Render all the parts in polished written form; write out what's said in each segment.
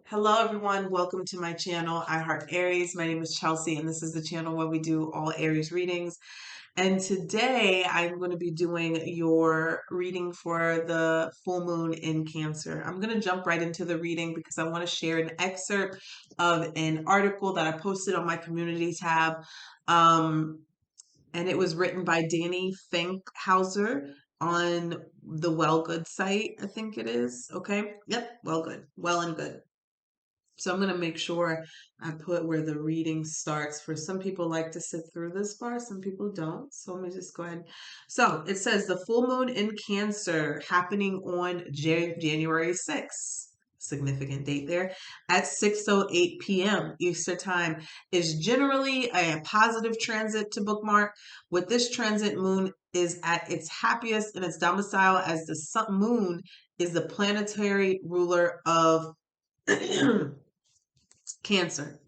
Hello, everyone. Welcome to my channel, I Heart Aries. My name is Chelsea, and this is the channel where we do all Aries readings. And today I'm going to be doing your reading for the full moon in Cancer. I'm going to jump right into the reading because I want to share an excerpt of an article that I posted on my community tab. And it was written by Danny Finkhauser on the Well Good site, I think it is. Okay. Yep. Well Good. Well and Good. So I'm going to make sure I put where the reading starts. For some people like to sit through this far, some people don't. So let me just go ahead. So it says the full moon in Cancer happening on January 6th. Significant date there at 6:08 p.m. Eastern time is generally a positive transit to bookmark. With this transit, moon is at its happiest in its domicile as the moon is the planetary ruler of Cancer.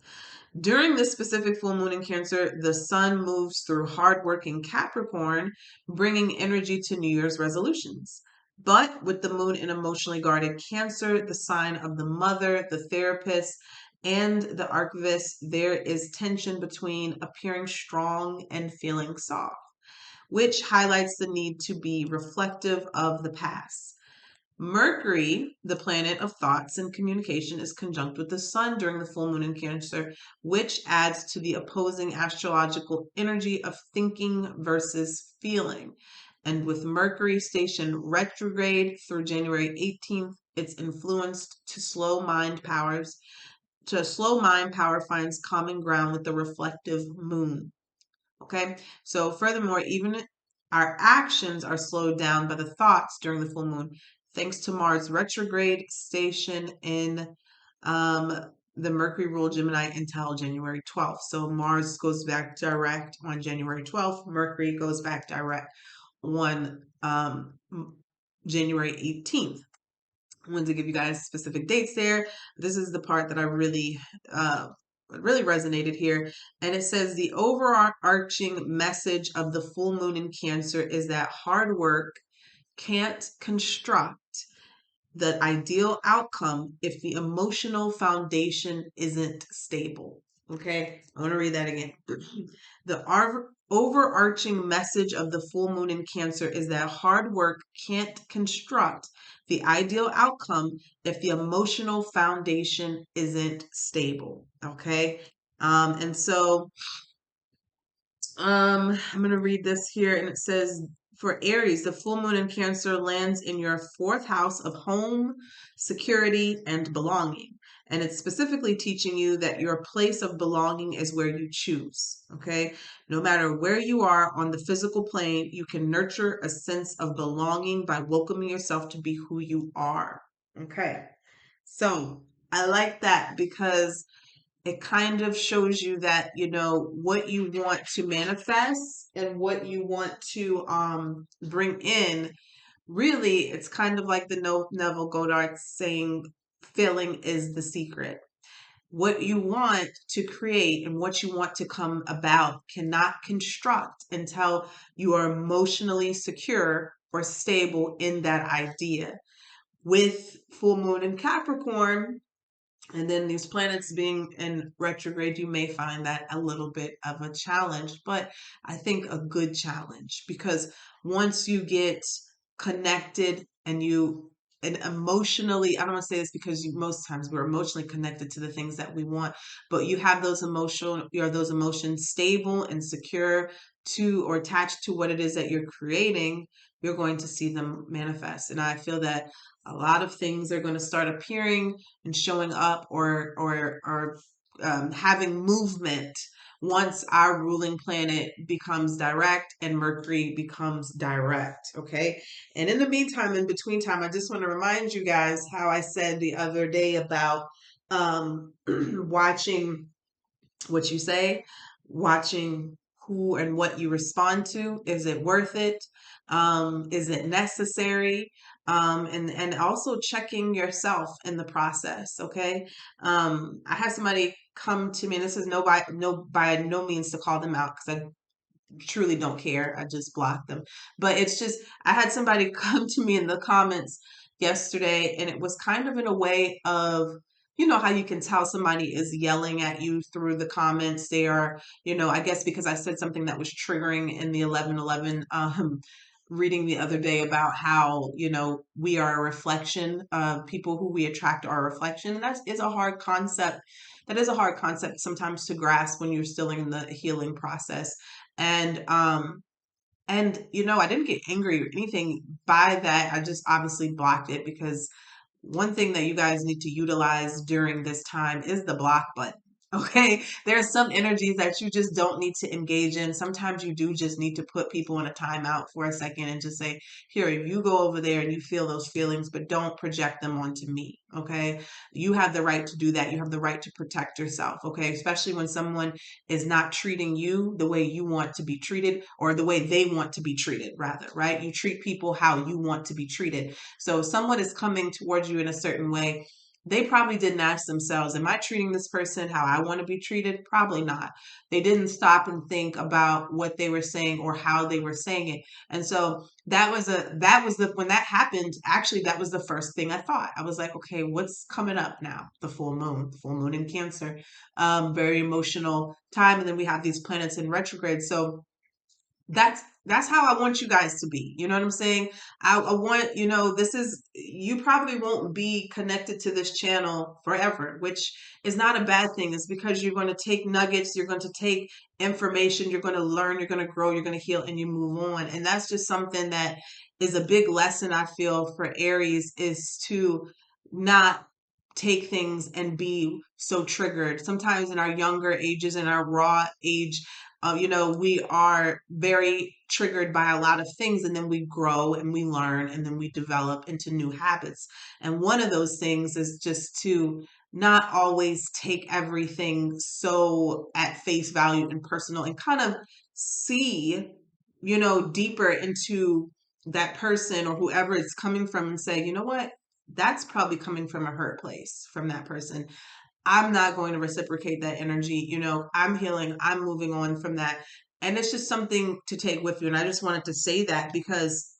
During this specific full moon in Cancer, the sun moves through hardworking Capricorn, bringing energy to New Year's resolutions. But with the moon in emotionally guarded Cancer, the sign of the mother, the therapist, and the archivist, there is tension between appearing strong and feeling soft, which highlights the need to be reflective of the past. Mercury, the planet of thoughts and communication, is conjunct with the sun during the full moon in Cancer, which adds to the opposing astrological energy of thinking versus feeling. And with Mercury stationed retrograde through January 18th, it's influenced to slow mind power finds common ground with the reflective moon. Okay. So furthermore, even our actions are slowed down by the thoughts during the full moon, thanks to Mars retrograde station in the Mercury ruled Gemini until January 12th. So Mars goes back direct on January 12th. Mercury goes back direct on January 18th. I wanted to give you guys specific dates there. This is the part that I really resonated here. And it says the overarching message of the full moon in Cancer is that hard work can't construct the ideal outcome if the emotional foundation isn't stable. Okay, I want to read that again. The overarching message of the full moon in Cancer is that hard work can't construct the ideal outcome if the emotional foundation isn't stable. Okay, and so I'm going to read this here, and it says, for Aries, the full moon in Cancer lands in your fourth house of home, security, and belonging. And it's specifically teaching you that your place of belonging is where you choose. Okay. No matter where you are on the physical plane, you can nurture a sense of belonging by welcoming yourself to be who you are. Okay. So I like that because it kind of shows you that, you know, what you want to manifest and what you want to bring in. Really, it's kind of like the Neville Goddard saying, feeling is the secret. What you want to create and what you want to come about cannot construct until you are emotionally secure or stable in that idea. With full moon in Capricorn, and then these planets being in retrograde, you may find that a little bit of a challenge, but I think a good challenge, because once you get connected and emotionally, I don't want to say this because most times we're emotionally connected to the things that we want, but you have those those emotions stable and secure to or attached to what it is that you're creating, you're going to see them manifest. And I feel that a lot of things are going to start appearing and showing up or having movement once our ruling planet becomes direct and Mercury becomes direct. Okay. And in the meantime, in between time, I just want to remind you guys how I said the other day about watching what you say, watching who and what you respond to. Is it worth it? Is it necessary? And also checking yourself in the process. Okay. I had somebody come to me, and this is by no means to call them out because I truly don't care. I just block them. But it's just, I had somebody come to me in the comments yesterday, and it was kind of in a way of you know how you can tell somebody is yelling at you through the comments. They are, I guess because I said something that was triggering in the 11:11 reading the other day about how, we are a reflection of people who we attract are a reflection. And that is a hard concept. That is a hard concept sometimes to grasp when you're still in the healing process. And I didn't get angry or anything by that. I just obviously blocked it because one thing that you guys need to utilize during this time is the block button. Okay. There are some energies that you just don't need to engage in. Sometimes you do just need to put people in a timeout for a second and just say, here, you go over there and you feel those feelings, but don't project them onto me. Okay. You have the right to do that. You have the right to protect yourself. Okay. Especially when someone is not treating you the way you want to be treated, or the way they want to be treated, rather, right? You treat people how you want to be treated. So if someone is coming towards you in a certain way, they probably didn't ask themselves, am I treating this person how I want to be treated? Probably not. They didn't stop and think about what they were saying or how they were saying it. And so when that happened, actually, that was the first thing I thought. I was like, okay, what's coming up now? The full moon in Cancer, very emotional time. And then we have these planets in retrograde. So that's how I want you guys to be. You know what I'm saying? I want, you probably won't be connected to this channel forever, which is not a bad thing. It's because you're going to take nuggets, you're going to take information, you're going to learn, you're going to grow, you're going to heal, and you move on. And that's just something that is a big lesson I feel for Aries, is to not take things and be so triggered. Sometimes in our younger ages, in our raw age, we are very triggered by a lot of things, and then we grow and we learn and then we develop into new habits. And one of those things is just to not always take everything so at face value and personal, and kind of see, deeper into that person or whoever it's coming from, and say, you know what? That's probably coming from a hurt place from that person. I'm not going to reciprocate that energy. I'm healing, I'm moving on from that. And it's just something to take with you. And I just wanted to say that because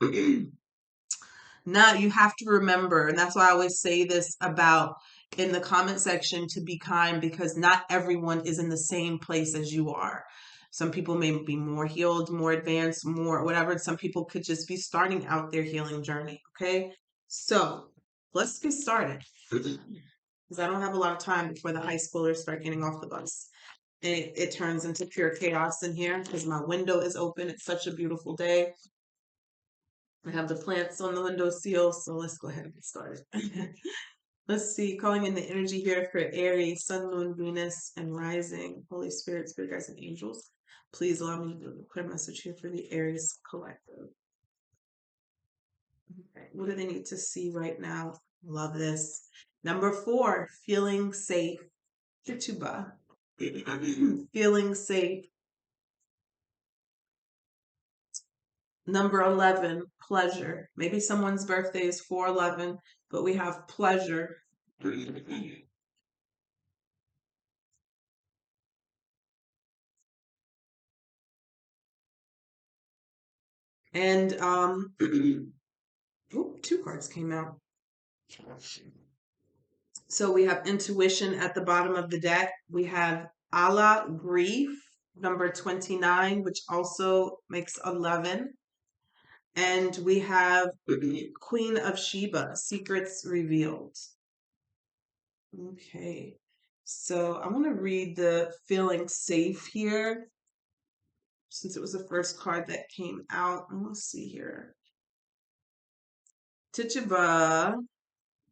now you have to remember, and that's why I always say this about in the comment section, to be kind, because not everyone is in the same place as you are. Some people may be more healed, more advanced, more whatever. Some people could just be starting out their healing journey. Okay. So let's get started, because I don't have a lot of time before the high schoolers start getting off the bus. And it turns into pure chaos in here because my window is open. It's such a beautiful day. I have the plants on the window seal, so let's go ahead and get started. Let's see, calling in the energy here for Aries, Sun, Moon, Venus, and Rising. Holy Spirit, Spirit Guides, and Angels, please allow me to do a clear message here for the Aries collective. Okay, what do they need to see right now? Love this. Number 4, feeling safe. Tituba. Feeling safe. Number 11, pleasure. Maybe someone's birthday is 4/11, but we have pleasure. And two cards came out. So we have intuition at the bottom of the deck. We have Allah, grief, number 29, which also makes 11. And we have Queen of Sheba, secrets revealed. Okay. So I want to read the feeling safe here, since it was the first card that came out. And let's see here. Tituba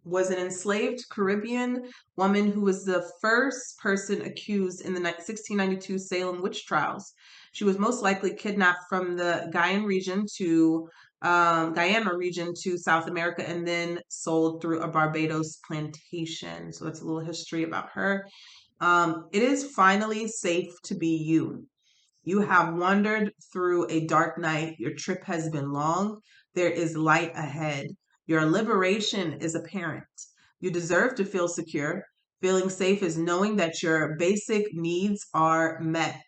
was an enslaved Caribbean woman who was the first person accused in the 1692 Salem witch trials. She was most likely kidnapped from the Guyana region to South America, and then sold through a Barbados plantation. So that's a little history about her. It is finally safe to be you. You have wandered through a dark night. Your trip has been long. There is light ahead. Your liberation is apparent. You deserve to feel secure. Feeling safe is knowing that your basic needs are met.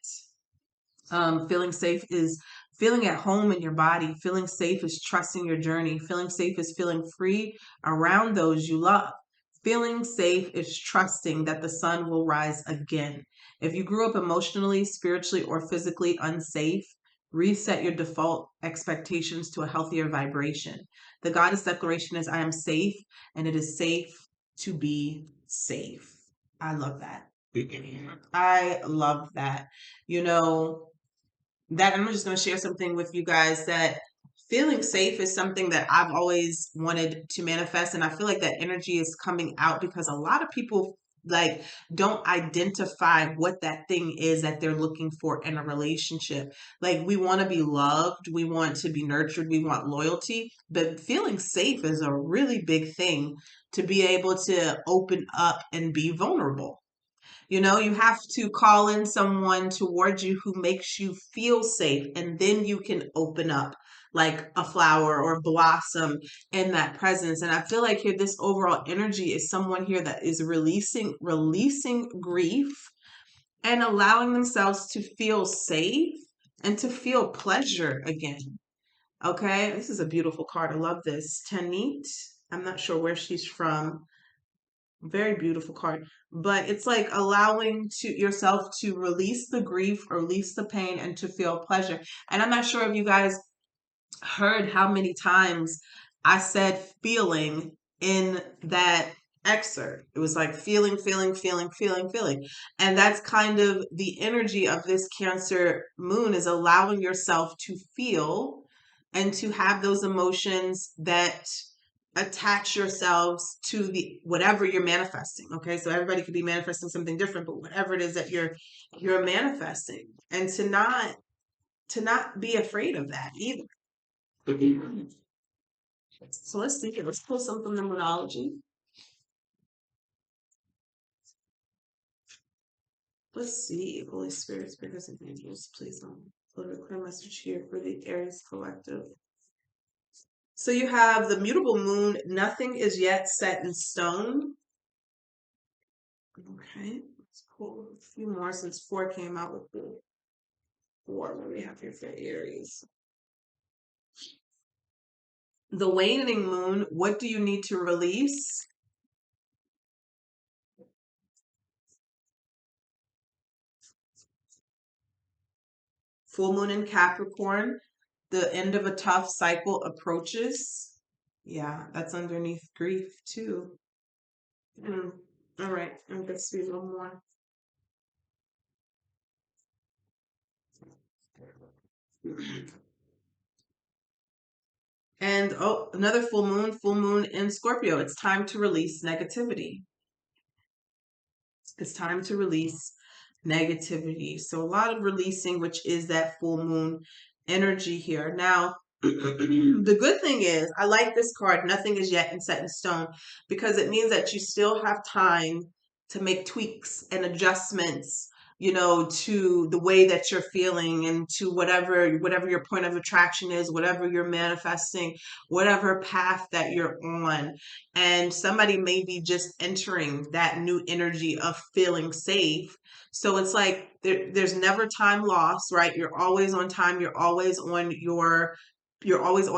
Feeling safe is feeling at home in your body. Feeling safe is trusting your journey. Feeling safe is feeling free around those you love. Feeling safe is trusting that the sun will rise again. If you grew up emotionally, spiritually, or physically unsafe, reset your default expectations to a healthier vibration. The goddess declaration is I am safe, and it is safe to be safe. I love that. I love that. You know, that I'm just going to share something with you guys that feeling safe is something that I've always wanted to manifest. And I feel like that energy is coming out because a lot of people like don't identify what that thing is that they're looking for in a relationship. Like we want to be loved, we want to be nurtured, we want loyalty, but feeling safe is a really big thing to be able to open up and be vulnerable. You know, you have to call in someone towards you who makes you feel safe, and then you can open up like a flower or blossom in that presence. And I feel like here, this overall energy is someone here that is releasing grief and allowing themselves to feel safe and to feel pleasure again. Okay, this is a beautiful card. I love this. Tanit. I'm not sure where she's from. Very beautiful card. But it's like allowing to yourself to release the grief, release the pain, and to feel pleasure. And I'm not sure if you guys heard how many times I said feeling in that excerpt. It was like feeling, feeling, feeling, feeling, feeling. And that's kind of the energy of this Cancer moon is allowing yourself to feel and to have those emotions that attach yourselves to the whatever you're manifesting. Okay, so everybody could be manifesting something different, but whatever it is that you're manifesting, and to not be afraid of that either. So let's see here. Let's pull some from numerology. Let's see. Holy Spirit, Spirits, and Angels, please deliver a clear message here for the Aries collective. So you have the mutable moon. Nothing is yet set in stone. Okay, let's pull a few more since 4 came out with the 4. What do we have here for Aries? The waning moon. What do you need to release? Full moon in Capricorn. The end of a tough cycle approaches. Yeah, that's underneath grief too. All right, let's read one more. And oh, another full moon in Scorpio. It's time to release negativity. It's time to release negativity. So a lot of releasing, which is that full moon energy here. Now, the good thing is, I like this card, nothing is yet set in stone, because it means that you still have time to make tweaks and adjustments, you know, to the way that you're feeling and to whatever your point of attraction is, whatever you're manifesting, whatever path that you're on. And somebody may be just entering that new energy of feeling safe. So it's like there's never time lost, right? You're always on time. You're always on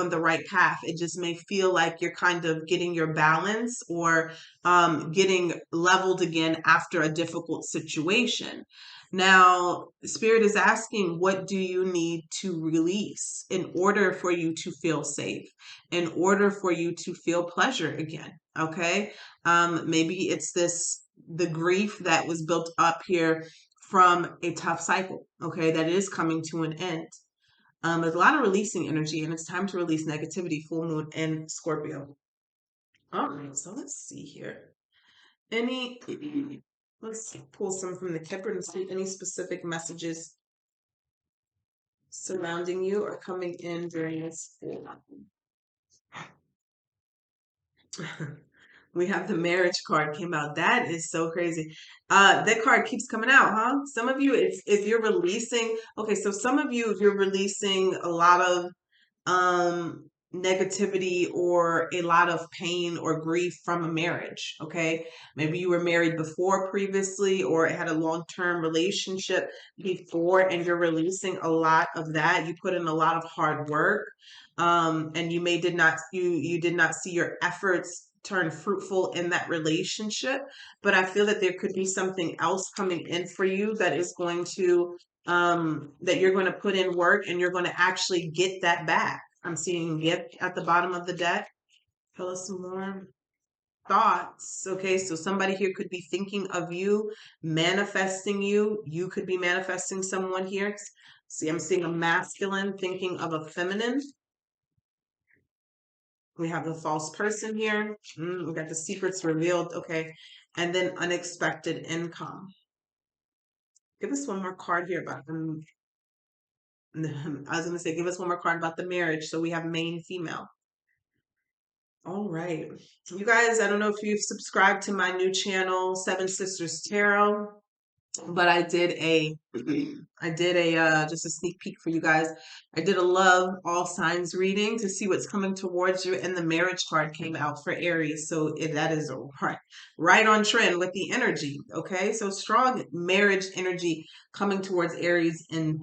the right path. It just may feel like you're kind of getting your balance or getting leveled again after a difficult situation. Now, Spirit is asking, what do you need to release in order for you to feel safe, in order for you to feel pleasure again? Okay. Maybe it's the grief that was built up here from a tough cycle, okay, that is coming to an end. There's a lot of releasing energy, and it's time to release negativity, full moon and Scorpio. All right, so let's see here. Let's pull some from the Kipper and see any specific messages surrounding you are coming in during this. We have the marriage card came out. That is so crazy. That card keeps coming out, huh? Some of you, if you're releasing, okay, so some of you, if you're releasing a lot of negativity or a lot of pain or grief from a marriage, okay? Maybe you were married before previously or had a long-term relationship before and you're releasing a lot of that. You put in a lot of hard work and you did not see your efforts turn fruitful in that relationship. But I feel that there could be something else coming in for you that is going to that you're going to put in work and you're going to actually get that back. I'm seeing gift at the bottom of the deck. Tell us some more thoughts. Okay, so somebody here could be thinking of you, manifesting you. You could be manifesting someone here. See, I'm seeing a masculine thinking of a feminine. We have the false person here. We got the secrets revealed. Okay, and then unexpected income. Give us one more card here about the. I was going to say, give us one more card about the marriage. So we have main female. All right. You guys, I don't know if you've subscribed to my new channel, Seven Sisters Tarot, but I did a just a sneak peek for you guys. I did a love all signs reading to see what's coming towards you, and the marriage card came out for Aries. So that is right on trend with the energy. Okay, so strong marriage energy coming towards Aries in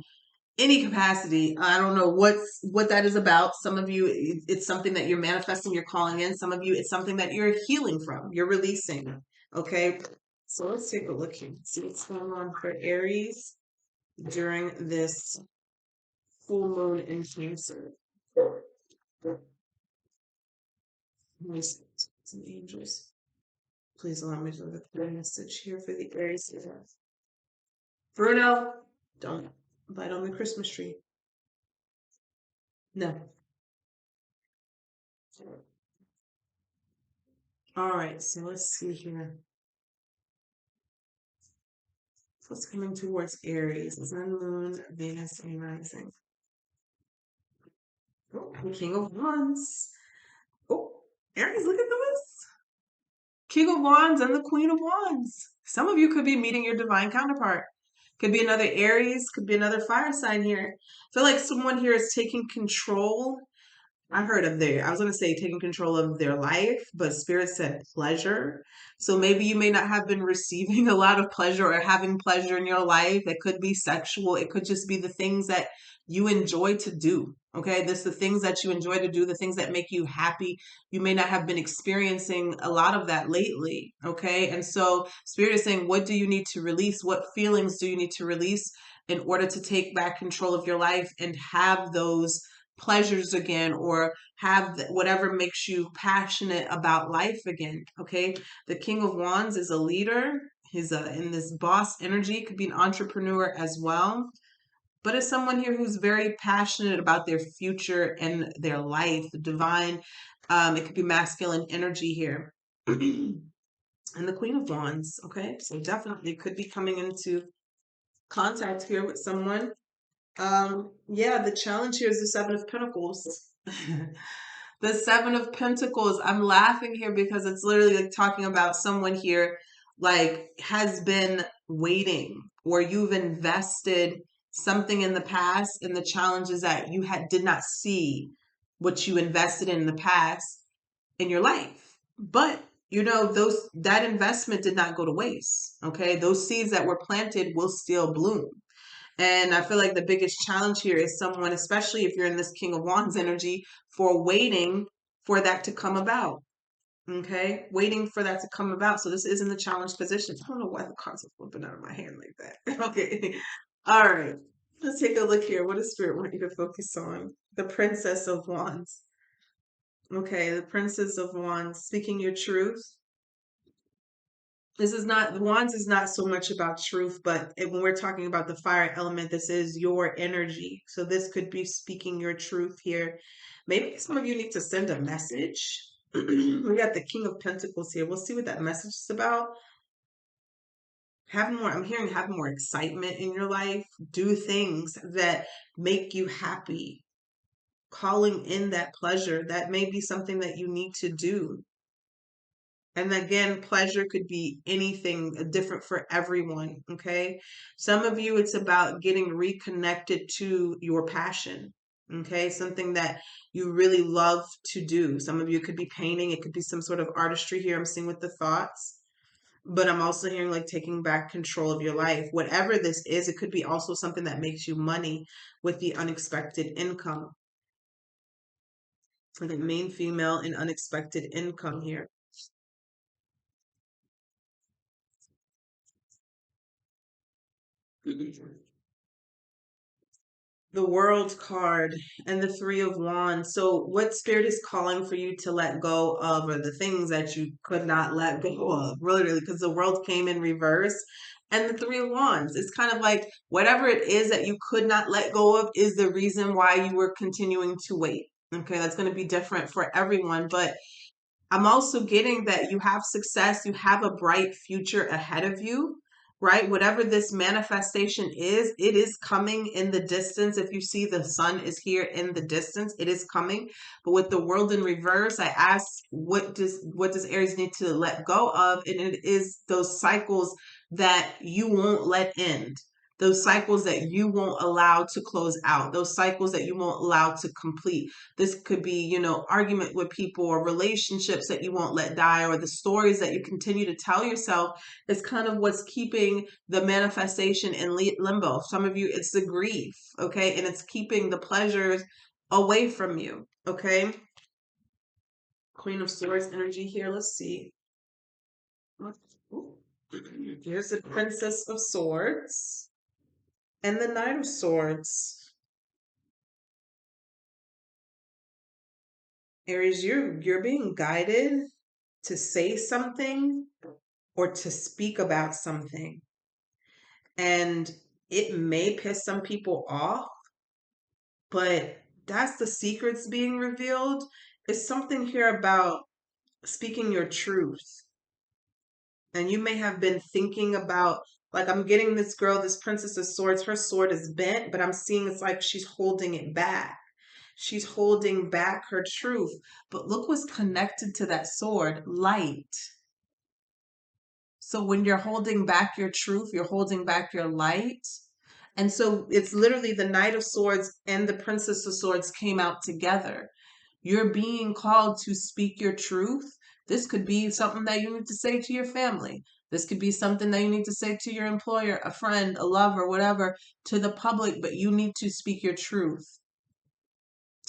any capacity. I don't know what that is about. Some of you, it's something that you're manifesting, you're calling in. Some of you, it's something that you're healing from, you're releasing. Okay, so let's take a look here. See what's going on for Aries during this full moon in Cancer. Some angels. Please allow me to look at the message here for the Aries. Bruno, don't light on the Christmas tree. No. All right, so let's see here. What's coming towards Aries? Sun, Moon, Venus, and Rising. Oh, the King of Wands. Oh, Aries, look at this. King of Wands and the Queen of Wands. Some of you could be meeting your divine counterpart. Could be another Aries, could be another fire sign here. I feel like someone here is taking control. I was going to say taking control of their life, but Spirit said pleasure. So maybe you may not have been receiving a lot of pleasure or having pleasure in your life. It could be sexual. It could just be the things that you enjoy to do. Okay. This the things that you enjoy to do, the things that make you happy. You may not have been experiencing a lot of that lately. Okay. And so Spirit is saying, what do you need to release? What feelings do you need to release in order to take back control of your life and have those pleasures again, or have whatever makes you passionate about life again? Okay, the King of Wands is a leader. He's in this boss energy, could be an entrepreneur as well, but it's someone here who's very passionate about their future and their life, the divine. It could be masculine energy here. And the Queen of Wands. Okay, so definitely could be coming into contact here with someone. Yeah, the challenge here is the Seven of Pentacles. The Seven of Pentacles. I'm laughing here because it's literally like talking about someone here like has been waiting, or you've invested something in the past, and the challenge is that you did not see what you invested in the past in your life. But you know, that investment did not go to waste. Okay, those seeds that were planted will still bloom. And I feel like the biggest challenge here is someone, especially if you're in this King of Wands energy, for waiting for that to come about. Okay, waiting for that to come about. So this is in the challenge position. I don't know why the cards are flipping out of my hand like that. Okay, all right. Let's take a look here. What does Spirit want you to focus on? The Princess of Wands. Okay, the Princess of Wands, speaking your truth. This is not, the wands is not so much about truth, but when we're talking about the fire element, this is your energy. So this could be speaking your truth here. Maybe some of you need to send a message. We got the King of Pentacles here. We'll see what that message is about. I'm hearing have more excitement in your life. Do things that make you happy. Calling in that pleasure. That may be something that you need to do. And again, pleasure could be anything different for everyone. Okay. Some of you, it's about getting reconnected to your passion. Okay. Something that you really love to do. Some of you could be painting. It could be some sort of artistry here. I'm seeing with the thoughts, but I'm also hearing like taking back control of your life. Whatever this is, it could be also something that makes you money with the unexpected income. I think main female and unexpected income here. The World card and the Three of Wands. So, what Spirit is calling for you to let go of, or the things that you could not let go of? Really, because the World came in reverse. And the Three of Wands, it's kind of like whatever it is that you could not let go of is the reason why you were continuing to wait. Okay, that's going to be different for everyone. But I'm also getting that you have success, you have a bright future ahead of you, right? Whatever this manifestation is, it is coming in the distance. If you see the sun is here in the distance, it is coming. But with the world in reverse, I ask, what does Aries need to let go of? And it is those cycles that you won't let end. Those cycles that you won't allow to close out, those cycles that you won't allow to complete. This could be, argument with people or relationships that you won't let die, or the stories that you continue to tell yourself is kind of what's keeping the manifestation in limbo. Some of you, it's the grief, okay? And it's keeping the pleasures away from you, okay? Queen of Swords energy here. Let's see. Ooh. Here's the Princess of Swords and the Knight of Swords. Aries, you're being guided to say something or to speak about something. And it may piss some people off, but that's the secrets being revealed. It's something here about speaking your truth. And you may have been thinking about, like, I'm getting this girl, this Princess of Swords, her sword is bent, but I'm seeing it's like she's holding it back. She's holding back her truth. But look what's connected to that sword: light. So when you're holding back your truth, you're holding back your light. And so it's literally the Knight of Swords and the Princess of Swords came out together. You're being called to speak your truth. This could be something that you need to say to your family. This could be something that you need to say to your employer, a friend, a lover, whatever, to the public, but you need to speak your truth.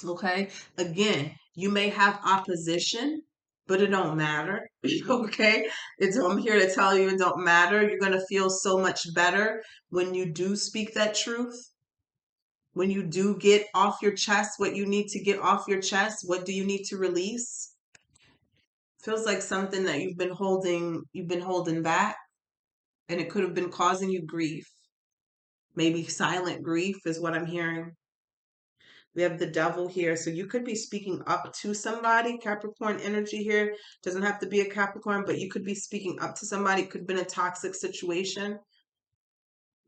Okay? Again, you may have opposition, but it don't matter. Okay? I'm here to tell you it don't matter. You're going to feel so much better when you do speak that truth. When you do get off your chest what you need to get off your chest, what do you need to release? Feels like something that you've been holding back, and it could have been causing you grief. Maybe silent grief is what I'm hearing. We have the devil here. So you could be speaking up to somebody. Capricorn energy here. Doesn't have to be a Capricorn, but you could be speaking up to somebody. It could have been a toxic situation.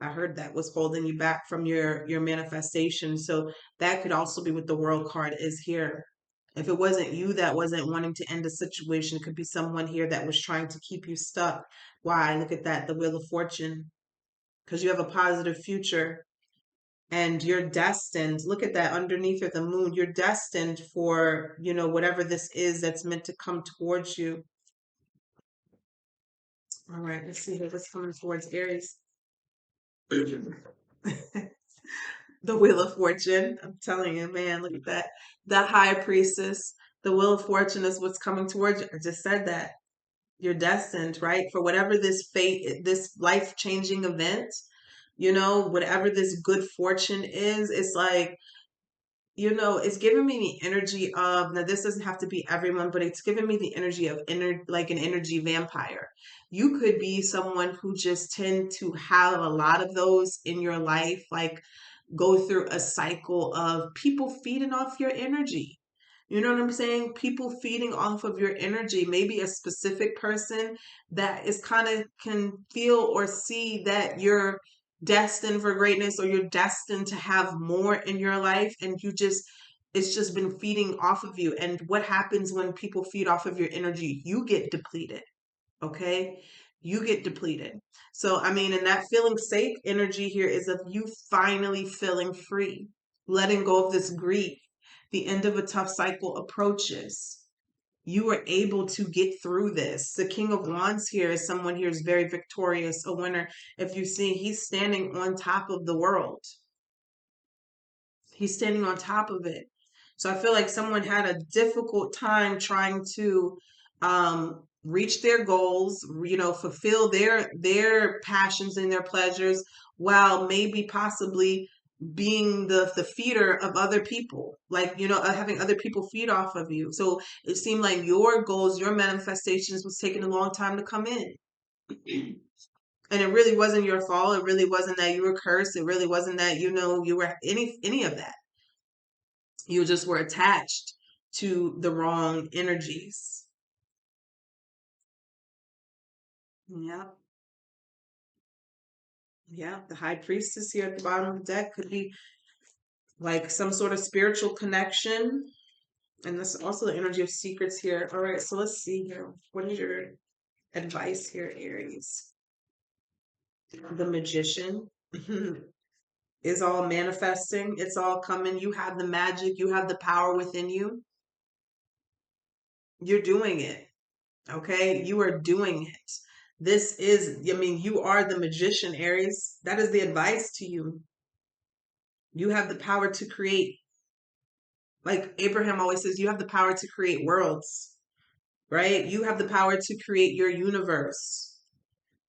I heard that was holding you back from your manifestation. So that could also be what the World card is here. If it wasn't you that wasn't wanting to end a situation, it could be someone here that was trying to keep you stuck. Why? Look at that, the Wheel of Fortune. Because you have a positive future and you're destined. Look at that underneath of the moon. You're destined for, whatever this is that's meant to come towards you. All right, let's see here what's coming towards Aries. The Wheel of Fortune. I'm telling you, man, look at that. The High Priestess. The Wheel of Fortune is what's coming towards you. I just said that. You're destined, right? For whatever this fate, this life-changing event, whatever this good fortune is, it's like, it's giving me the energy of, now this doesn't have to be everyone, but it's giving me the energy of like an energy vampire. You could be someone who just tend to have a lot of those in your life, like go through a cycle of people feeding off your energy. You know what I'm saying? People feeding off of your energy. Maybe a specific person that is kind of can feel or see that you're destined for greatness, or you're destined to have more in your life, and it's just been feeding off of you. And what happens when people feed off of your energy? You get depleted. Okay? You get depleted. So, I mean, and that feeling safe energy here is of you finally feeling free, letting go of this grief. The end of a tough cycle approaches. You are able to get through this. The King of Wands here is someone here is very victorious, a winner. If you see, he's standing on top of the world. He's standing on top of it. So I feel like someone had a difficult time trying to reach their goals, fulfill their passions and their pleasures, while maybe possibly being the feeder of other people, like, having other people feed off of you. So it seemed like your goals, your manifestations was taking a long time to come in. And it really wasn't your fault. It really wasn't that you were cursed. It really wasn't that, you were any of that. You just were attached to the wrong energies. Yeah. Yeah. The high priestess here at the bottom of the deck could be like some sort of spiritual connection. And this is also the energy of secrets here. All right. So let's see here. What is your advice here, Aries? The magician is all manifesting. It's all coming. You have the magic. You have the power within you. You're doing it. Okay. You are doing it. This is, you are the magician, Aries. That is the advice to you. You have the power to create. Like Abraham always says, you have the power to create worlds, right? You have the power to create your universe.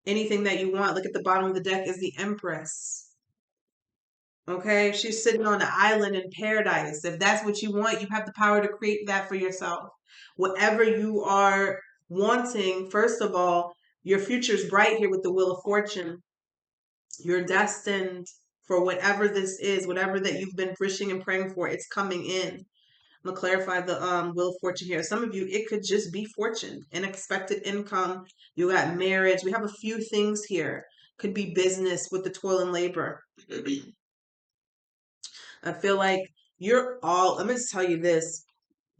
Anything that you want. Look at the bottom of the deck is the Empress. Okay, she's sitting on an island in paradise. If that's what you want, you have the power to create that for yourself. Whatever you are wanting, first of all, your future's bright here with the Wheel of Fortune. You're destined for whatever this is, whatever that you've been wishing and praying for, it's coming in. I'm gonna clarify the Wheel of Fortune here. Some of you, it could just be fortune, unexpected income. You got marriage. We have a few things here. Could be business with the toil and labor. I feel like let me just tell you this.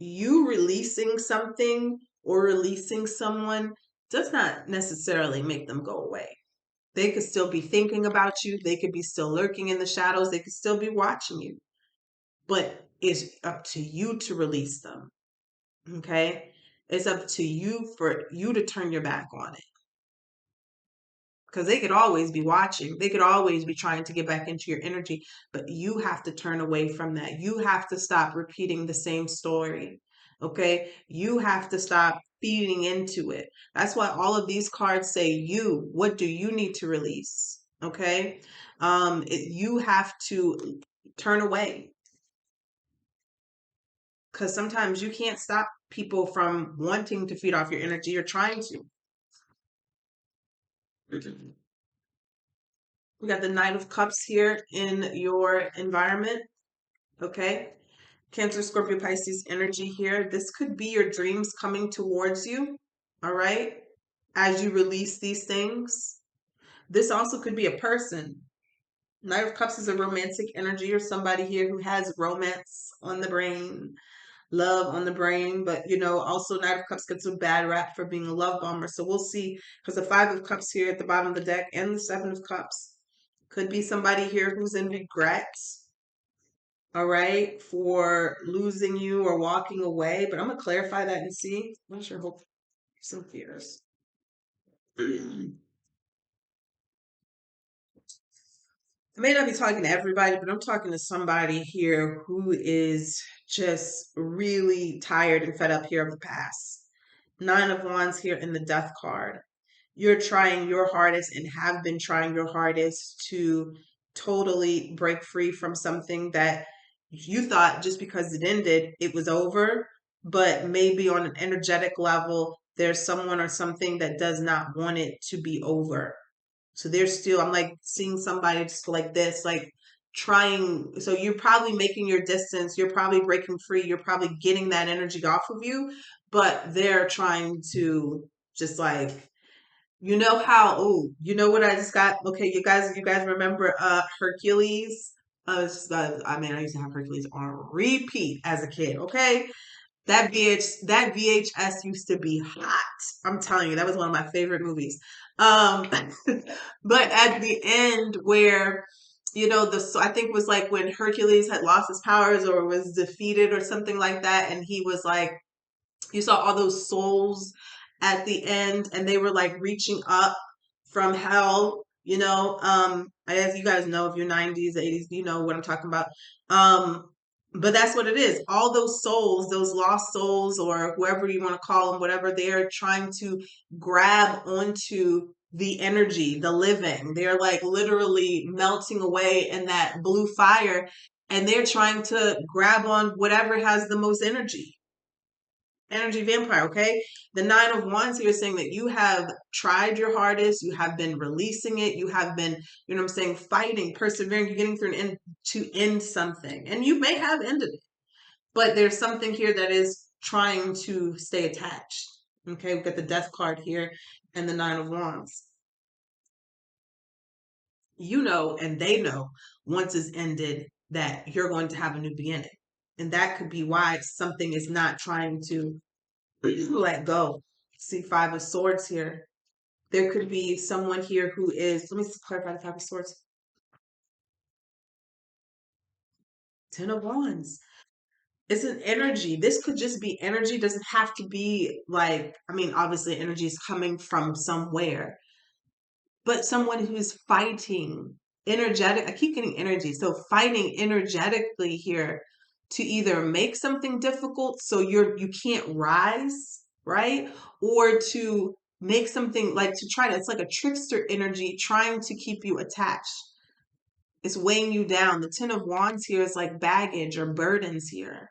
You releasing something or releasing someone does not necessarily make them go away. They could still be thinking about you. They could be still lurking in the shadows. They could still be watching you. But it's up to you to release them. Okay? It's up to you for you to turn your back on it. Because they could always be watching. They could always be trying to get back into your energy, but you have to turn away from that. You have to stop repeating the same story. Okay? You have to stop feeding into it. That's why all of these cards say you. What do you need to release? Okay? You have to turn away, because sometimes you can't stop people from wanting to feed off your energy. You're trying to. We got the Knight of Cups here in your environment. Okay. Cancer, Scorpio, Pisces energy here. This could be your dreams coming towards you. All right. As you release these things. This also could be a person. Knight of Cups is a romantic energy, or somebody here who has romance on the brain, love on the brain. But, also Knight of Cups gets a bad rap for being a love bomber. So we'll see, because the Five of Cups here at the bottom of the deck and the Seven of Cups could be somebody here who's in regrets, all right, for losing you or walking away. But I'm going to clarify that and see. I'm not sure. Hope some fears. I may not be talking to everybody, but I'm talking to somebody here who is just really tired and fed up here of the past. Nine of Wands here in the Death card. You're trying your hardest and have been trying your hardest to totally break free from something that you thought, just because it ended, it was over. But maybe on an energetic level, there's someone or something that does not want it to be over. So there's still, I'm like seeing somebody just like this, like trying. So you're probably making your distance. You're probably breaking free. You're probably getting that energy off of you, but they're trying to just like, what I just got? Okay, you guys remember Hercules? I used to have Hercules on repeat as a kid, okay? That VHS used to be hot. I'm telling you, that was one of my favorite movies. Um, but at the end where, I think it was like when Hercules had lost his powers or was defeated or something like that, and he was like, you saw all those souls at the end, and they were like reaching up from hell. As you guys know, if you're 90s, 80s, you know what I'm talking about. But that's what it is. All those souls, those lost souls, or whoever you want to call them, whatever, they're trying to grab onto the energy, the living. They're like literally melting away in that blue fire, and they're trying to grab on whatever has the most energy. Energy vampire, okay? The Nine of Wands here is saying that you have tried your hardest, you have been releasing it, you have been, you know what I'm saying, fighting, persevering, you're getting through an end to end something. And you may have ended it, but there's something here that is trying to stay attached. Okay, we've got the Death card here and the Nine of Wands. You know, and they know once it's ended that you're going to have a new beginning. And that could be why something is not trying to let go. See, Five of Swords here. There could be someone here who is, let me clarify the Five of Swords. Ten of Wands. It's an energy. This could just be energy. Doesn't have to be like, I mean, obviously energy is coming from somewhere, but someone who's fighting energetic. I keep getting energy. So fighting energetically here to either make something difficult so you can't rise, right? Or to make something like to try to, it's like a trickster energy trying to keep you attached. It's weighing you down. The Ten of Wands here is like baggage or burdens here.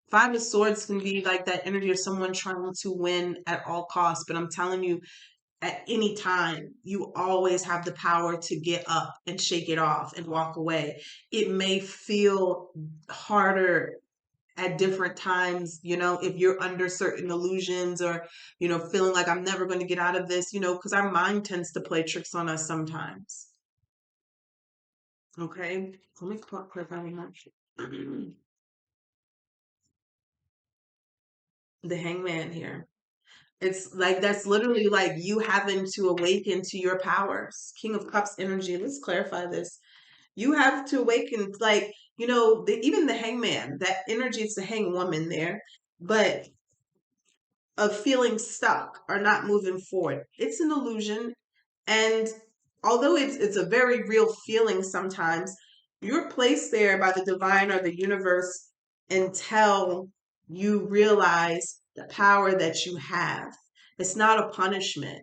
Five of Swords can be like that energy of someone trying to win at all costs, but I'm telling you, at any time, you always have the power to get up and shake it off and walk away. It may feel harder at different times, you know, if you're under certain illusions or, you know, feeling like I'm never going to get out of this, you know, because our mind tends to play tricks on us sometimes. Okay, let me clarify that. The Hangman here. It's like that's literally like you having to awaken to your powers. King of Cups energy. Let's clarify this. You have to awaken, like, you know, even the Hangman, that energy, it's the hang woman there, but of feeling stuck or not moving forward. It's an illusion. And although it's a very real feeling sometimes, you're placed there by the divine or the universe until you realize the power that you have. It's not a punishment.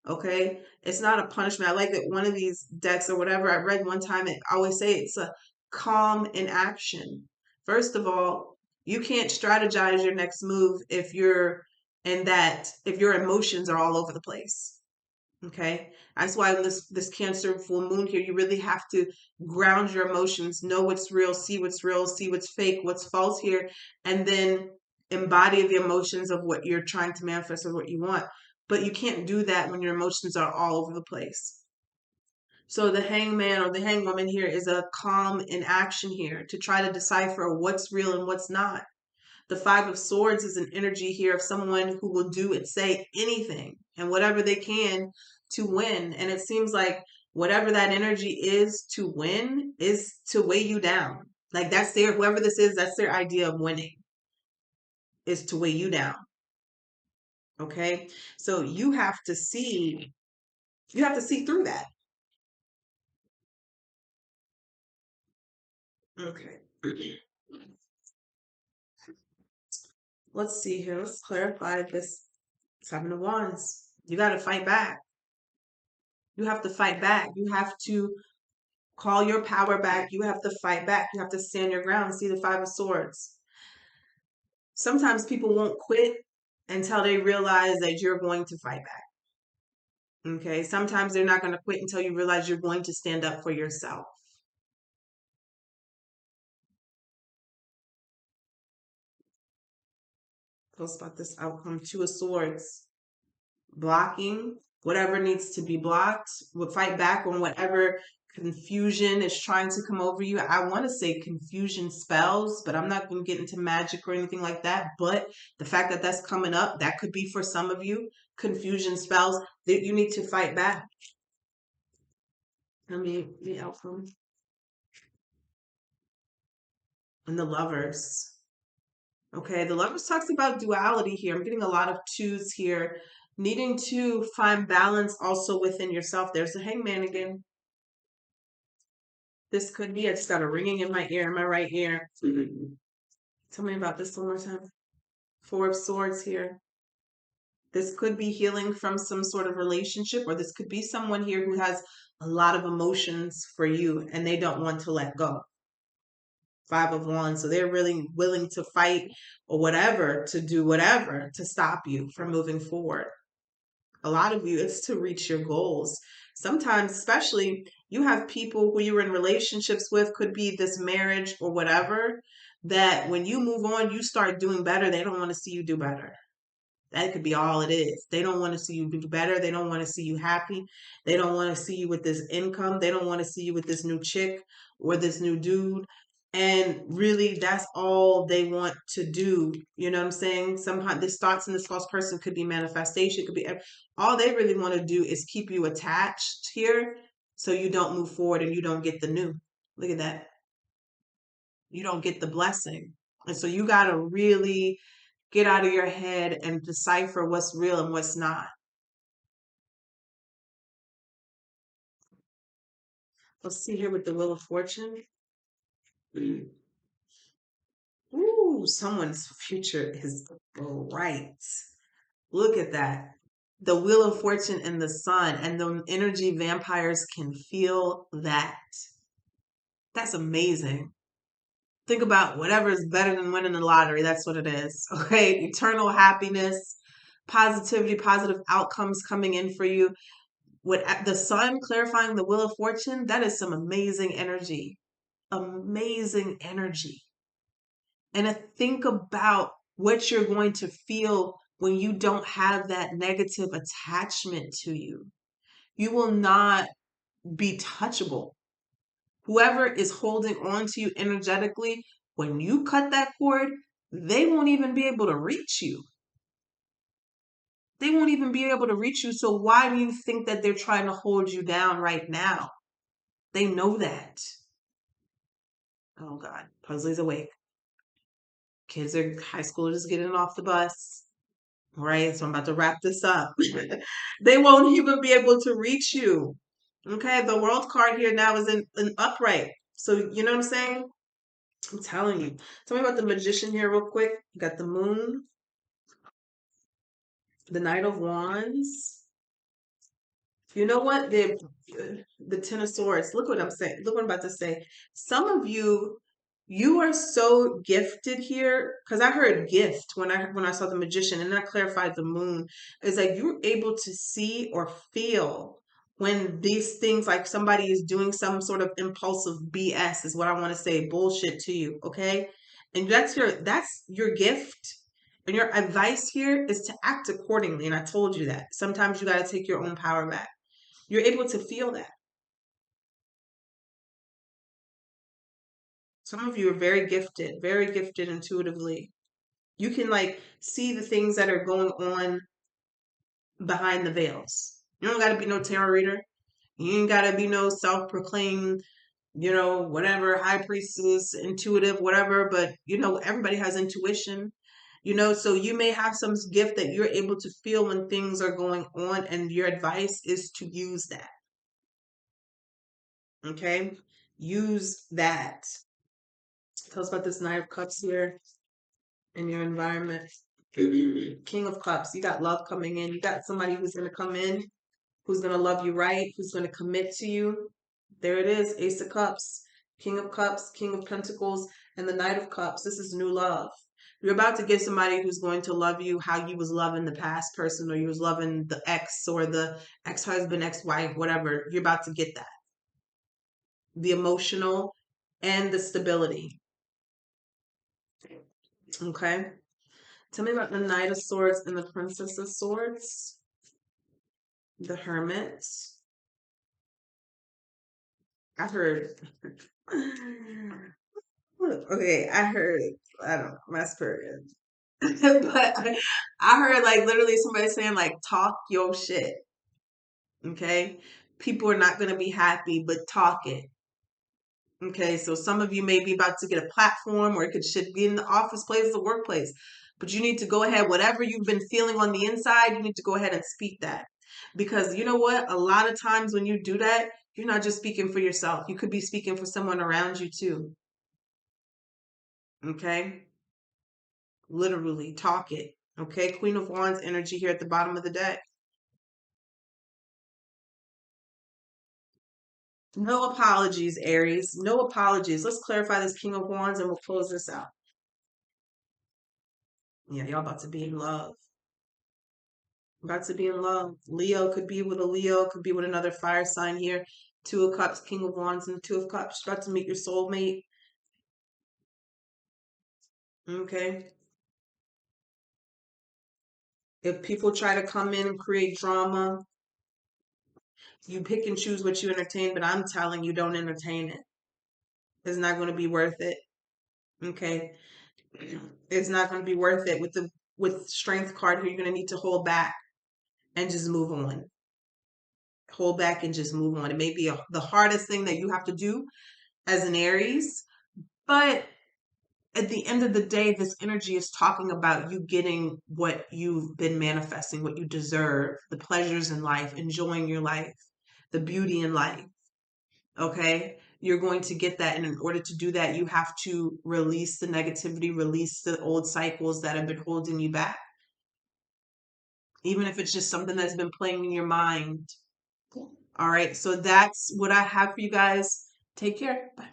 Okay, it's not a punishment. I like that one of these decks or whatever I read one time, it I always say it's a calm in action. First of all, you can't strategize your next move if you're in that, if your emotions are all over the place. Okay, that's why this Cancer full moon here, you really have to ground your emotions, know what's real, see what's fake, what's false here, and then embody the emotions of what you're trying to manifest or what you want. But you can't do that when your emotions are all over the place. So the hangman or the hangwoman here is a calm in action here to try to decipher what's real and what's not. The Five of Swords is an energy here of someone who will do and say anything and whatever they can to win. And it seems like whatever that energy is to win is to weigh you down. Like that's their, whoever this is, that's their idea of winning, is to weigh you down. Okay. So you have to see through that. Okay. Let's see here. Let's clarify this Seven of Wands. You got to fight back. You have to fight back. You have to call your power back. You have to fight back. You have to stand your ground. See the Five of Swords. Sometimes people won't quit until they realize that you're going to fight back. Okay. Sometimes they're not going to quit until you realize you're going to stand up for yourself. Post about this outcome. Two of Swords. Blocking whatever needs to be blocked, will fight back on whatever confusion is trying to come over you. I want to say confusion spells, but I'm not going to get into magic or anything like that. But the fact that that's coming up, that could be for some of you, confusion spells that you need to fight back. I mean, the outcome. And the Lovers. Okay, the Lovers talks about duality here. I'm getting a lot of twos here. Needing to find balance also within yourself. There's the Hangman again. This could be, I just got a ringing in my ear, in my right ear. Tell me about this one more time. Four of Swords here. This could be healing from some sort of relationship, or this could be someone here who has a lot of emotions for you and they don't want to let go. Five of Wands. So they're really willing to fight or whatever, to do whatever to stop you from moving forward. A lot of you, it's to reach your goals. Sometimes, especially, you have people who you were in relationships with, could be this marriage or whatever, that when you move on, you start doing better. They don't want to see you do better. That could be all it is. They don't want to see you do better. They don't want to see you happy. They don't want to see you with this income. They don't want to see you with this new chick or this new dude. And really, that's all they want to do. You know what I'm saying? Somehow, this thoughts in this false person could be manifestation. It could be all they really want to do is keep you attached here so you don't move forward and you don't get the new. Look at that. You don't get the blessing. And so you got to really get out of your head and decipher what's real and what's not. Let's see here with the Wheel of Fortune. Ooh, someone's future is bright. Look at that. The Wheel of Fortune and the Sun, and the energy vampires can feel that. That's amazing. Think about whatever is better than winning the lottery. That's what it is. Okay. Eternal happiness, positivity, positive outcomes coming in for you. With the Sun clarifying the Wheel of Fortune, that is some amazing energy. Amazing energy. And think about what you're going to feel when you don't have that negative attachment to you. You will not be touchable. Whoever is holding on to you energetically, when you cut that cord, they won't even be able to reach you. They won't even be able to reach you. So why do you think that they're trying to hold you down right now? They know that. Oh God, Pugsley's awake. Kids are high schoolers getting off the bus. Right, so I'm about to wrap this up. They won't even be able to reach you. Okay, the world card here now is in upright. So you know what I'm saying? I'm telling you. Tell me about the magician here real quick. You got the moon, the Knight of Wands. You know what? The Ten of Swords. Look what I'm saying. Look what I'm about to say. Some of you, you are so gifted here, because I heard gift when I saw the magician, and then I clarified the moon. It's like you're able to see or feel when these things, like somebody is doing some sort of impulsive BS, is what I want to say, bullshit to you, okay? And that's your gift. And your advice here is to act accordingly. And I told you that. Sometimes you got to take your own power back. You're able to feel that. Some of you are very gifted intuitively. You can like see the things that are going on behind the veils. You don't got to be no tarot reader. You ain't got to be no self-proclaimed, whatever, high priestess, intuitive, whatever. But, everybody has intuition, so you may have some gift that you're able to feel when things are going on. And your advice is to use that. Okay. Use that. Tell us about this Knight of Cups here in your environment. King of Cups. You got love coming in. You got somebody who's going to come in, who's going to love you right, who's going to commit to you. There it is. Ace of Cups, King of Cups, King of Pentacles, and the Knight of Cups. This is new love. You're about to get somebody who's going to love you how you was loving the past person, or you was loving the ex or the ex-husband, ex-wife, whatever. You're about to get that. The emotional and the stability. Okay. Tell me about the Knight of Swords and the Princess of Swords. The Hermit. I heard. Okay, I heard. I don't know. My spirit. But I heard like literally somebody saying like, talk your shit. Okay. People are not going to be happy, but talk it. Okay, so some of you may be about to get a platform, or it should be in the office place, the workplace. But you need to go ahead, whatever you've been feeling on the inside, you need to go ahead and speak that. Because you know what? A lot of times when you do that, You're not just speaking for yourself. You could be speaking for someone around you too. Okay? Literally, talk it. Okay? Queen of Wands energy here at the bottom of the deck. No apologies, Aries. No apologies. Let's clarify this King of Wands and we'll close this out. Yeah, y'all about to be in love. About to be in love. Leo could be with a Leo, could be with another fire sign here. Two of Cups, King of Wands, and Two of Cups. About to meet your soulmate. Okay. If people try to come in and create drama, you pick and choose what you entertain, but I'm telling you, don't entertain it. It's not going to be worth it. Okay. It's not going to be worth it. With Strength card here, you're going to need to hold back and just move on. Hold back and just move on. It may be the hardest thing that you have to do as an Aries, but at the end of the day, this energy is talking about you getting what you've been manifesting, what you deserve, the pleasures in life, enjoying your life, the beauty in life. Okay? You're going to get that. And in order to do that, you have to release the negativity, release the old cycles that have been holding you back. Even if it's just something that's been playing in your mind. All right. So that's what I have for you guys. Take care. Bye.